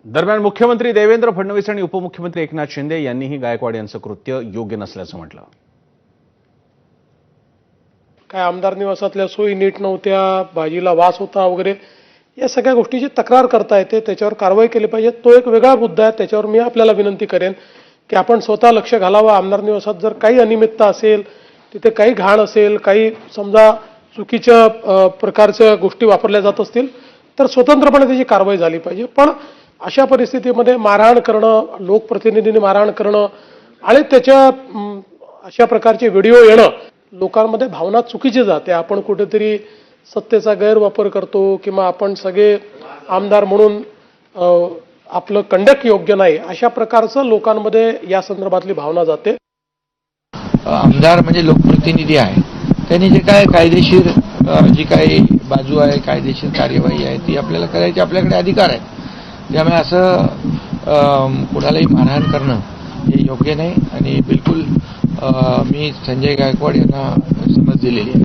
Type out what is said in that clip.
दरम्यान मुख्यमंत्री देवेंद्र फडणवीस आणि उपमुख्यमंत्री एकनाथ शिंदे यांनीही गायकवाड यांचं कृत्य योग्य नसल्याचं म्हटलं. काय आमदार निवासातल्या सोयी नीट नव्हत्या, भाजीला वास होता वगैरे, या सगळ्या गोष्टीची तक्रार करता येते, त्याच्यावर कारवाई केली पाहिजे. तो एक वेगळा मुद्दा आहे. त्याच्यावर मी आपल्याला विनंती करेन की आपण स्वतः लक्ष घालावं. आमदार निवासात जर काही अनियमितता असेल, तिथे काही घाण असेल, काही समजा चुकीच्या प्रकारच्या गोष्टी वापरल्या जात असतील तर स्वतंत्रपणे त्याची कारवाई झाली पाहिजे. पण अशा परिस्थितीमध्ये मारहाण करणं, लोकप्रतिनिधींनी मारहाण करणं आणि त्याच्या अशा प्रकारचे व्हिडिओ येणं लोकांमध्ये भावना चुकीची जाते. आपण कुठेतरी सत्तेचा गैरवापर करतो किंवा आपण सगळे आमदार म्हणून आपलं कंडक्ट योग्य नाही, अशा प्रकारचं लोकांमध्ये या संदर्भातली भावना जाते. आमदार म्हणजे लोकप्रतिनिधी आहे, त्यांनी जे काय कायदेशीर जी काही बाजू आहे, कायदेशीर कार्यवाही आहे ती आपल्याला करायची आपल्याकडे अधिकार आहे. त्यामुळे असं कुणालाही मारहाण करणं हे योग्य नाही आणि बिलकुल मी संजय गायकवाड यांना समज दिलेली आहे.